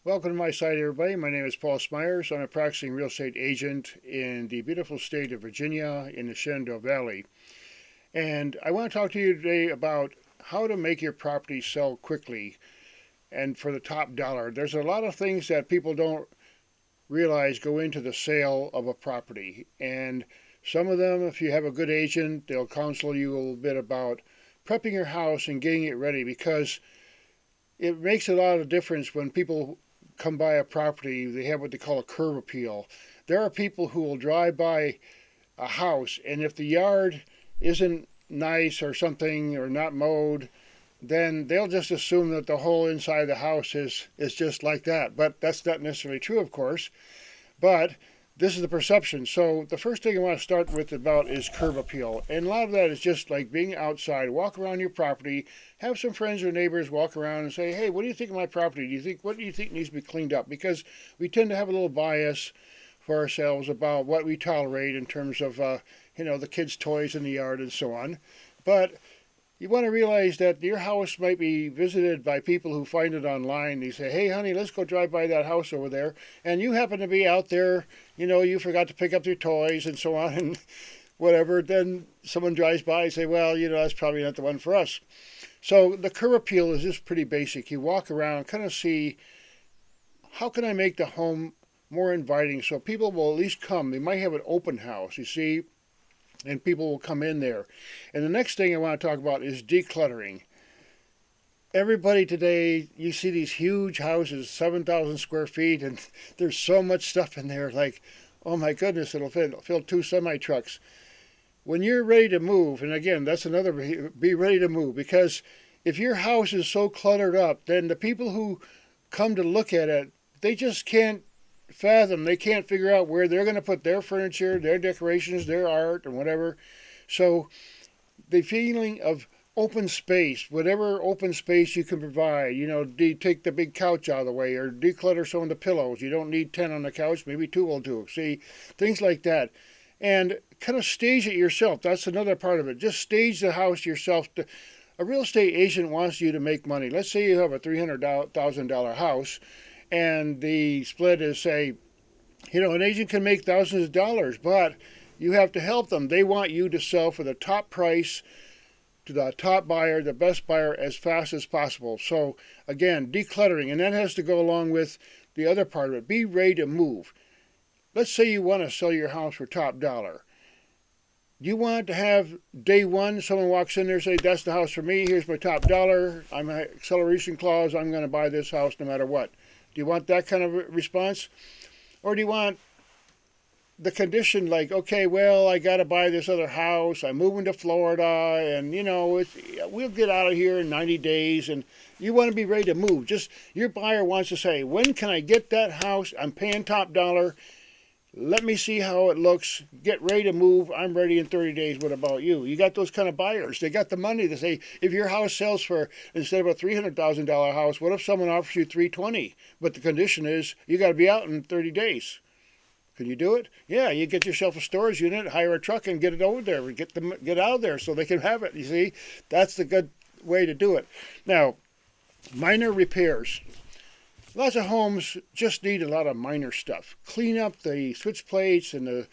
Welcome to my site, everybody. My name is Paul Smyers. I'm a practicing real estate agent in the beautiful state of Virginia in the Shenandoah Valley. And I want to talk to you today about how to make your property sell quickly and for the top dollar. There's a lot of things that people don't realize go into the sale of a property. And some of them, if you have a good agent, they'll counsel you a little bit about prepping your house and getting it ready, because it makes a lot of difference when people come by a property. They have what they call a curb appeal. There are people who will drive by a house, and if the yard isn't nice or something or not mowed, then they'll just assume that the whole inside of the house is just like that. But that's not necessarily true, of course. But this is the perception. So the first thing I want to start with about is curb appeal. And a lot of that is just like being outside, walk around your property, have some friends or neighbors walk around and say, hey, what do you think of my property? What do you think needs to be cleaned up? Because we tend to have a little bias for ourselves about what we tolerate in terms of, the kids' toys in the yard and so on. But you want to realize that your house might be visited by people who find it online. They say, hey, honey, let's go drive by that house over there. And you happen to be out there, you forgot to pick up your toys and so on and whatever. Then someone drives by and say, well, that's probably not the one for us. So the curb appeal is just pretty basic. You walk around, kind of see, how can I make the home more inviting so people will at least come? They might have an open house, you see, and people will come in there. And the next thing I want to talk about is decluttering. Everybody today, you see these huge houses, 7,000 square feet, and there's so much stuff in there, like, oh my goodness, it'll fill two semi-trucks. When you're ready to move, and again, that's another, be ready to move, because if your house is so cluttered up, then the people who come to look at it, they just can't fathom. They can't figure out where they're going to put their furniture, their decorations, their art, and whatever. So the feeling of open space, whatever open space you can provide, take the big couch out of the way or declutter some of the pillows. You don't need 10 on the couch, maybe 2 will do. See, things like that. And kind of stage it yourself. That's another part of it. Just stage the house yourself. A real estate agent wants you to make money. Let's say you have a $300,000 house, and the split is, say, an agent can make thousands of dollars, but you have to help them. They want you to sell for the top price to the top buyer, the best buyer, as fast as possible. So again, decluttering, and that has to go along with the other part of it. Be ready to move. Let's say you want to sell your house for top dollar. Do you want to have day one, someone walks in there and say, that's the house for me, here's my top dollar, I'm an acceleration clause, I'm going to buy this house no matter what? Do you want that kind of response? Or do you want the condition like, okay, well, I got to buy this other house, I'm moving to Florida, and, we'll get out of here in 90 days, and you want to be ready to move. Just your buyer wants to say, when can I get that house? I'm paying top dollar. Let me see how it looks. Get ready to move. I'm ready in 30 days. What about you? You got those kind of buyers. They got the money to say, if your house sells for, instead of a $300,000 house, what if someone offers you $320,000? But the condition is you got to be out in 30 days. Can you do it? Yeah, you get yourself a storage unit, hire a truck, and get it over there. Get out of there so they can have it. You see, that's the good way to do it. Now, minor repairs. Lots of homes just need a lot of minor stuff. Clean up the switch plates and the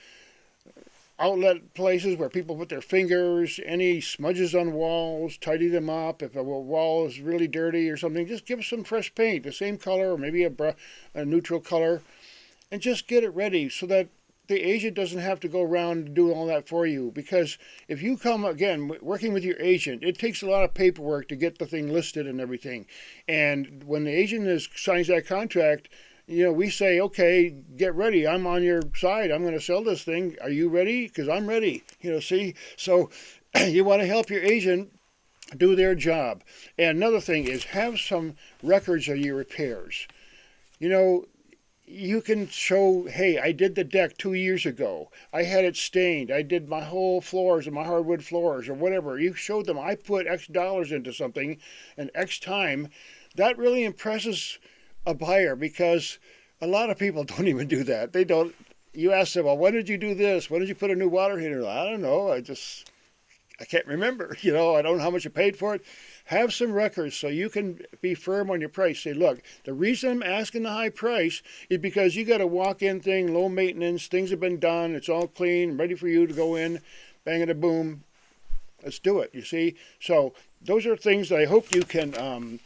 outlet places where people put their fingers, any smudges on walls, tidy them up. If a wall is really dirty or something, just give some fresh paint, the same color or maybe a neutral color, and just get it ready so that the agent doesn't have to go around and do all that for you. Because if you come, again, working with your agent, it takes a lot of paperwork to get the thing listed and everything. And when the agent signs that contract, we say, okay, get ready. I'm on your side. I'm going to sell this thing. Are you ready? Because I'm ready. See? So you want to help your agent do their job. And another thing is have some records of your repairs. You can show, hey, I did the deck 2 years ago. I had it stained. I did my whole floors and my hardwood floors or whatever. You showed them I put X dollars into something and X time. That really impresses a buyer, because a lot of people don't even do that. They don't. You ask them, well, when did you do this? When did you put a new water heater? I don't know. I can't remember. I don't know how much you paid for it. Have some records so you can be firm on your price. Say, look, the reason I'm asking the high price is because you got a walk-in thing, low maintenance, things have been done, it's all clean, ready for you to go in, bang it a boom. Let's do it, you see? So those are things that I hope you can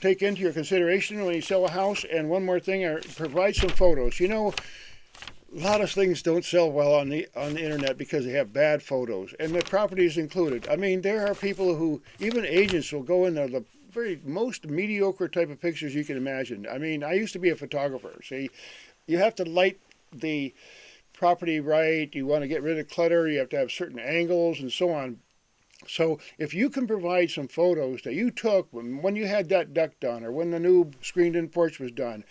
take into your consideration when you sell a house. And one more thing, provide some photos. You know, a lot of things don't sell well on the internet because they have bad photos, and the property is included. I mean, there are people who, even agents, will go in the very most mediocre type of pictures you can imagine. I mean, I used to be a photographer. See, you have to light the property right. You want to get rid of clutter. You have to have certain angles and so on. So if you can provide some photos that you took when you had that deck done or when the new screened-in porch was done,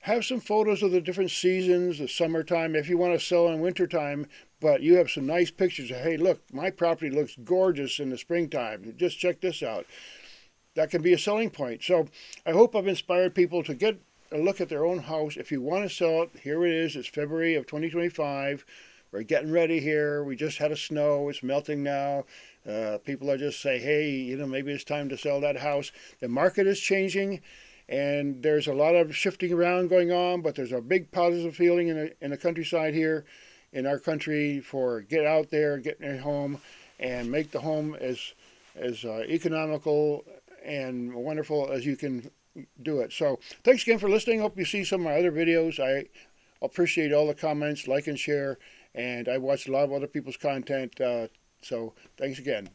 have some photos of the different seasons, the summertime, if you want to sell in wintertime, but you have some nice pictures of, hey, look, my property looks gorgeous in the springtime. Just check this out. That can be a selling point. So I hope I've inspired people to get a look at their own house. If you want to sell it, here it is. It's February of 2025. We're getting ready here. We just had a snow. It's melting now. People are just saying, hey, you know, maybe it's time to sell that house. The market is changing, and there's a lot of shifting around going on, but there's a big positive feeling in the countryside here in our country for get out there, get in a home, and make the home as economical and wonderful as you can do it. So thanks again for listening. Hope you see some of my other videos. I appreciate all the comments, like and share, and I watch a lot of other people's content. So thanks again.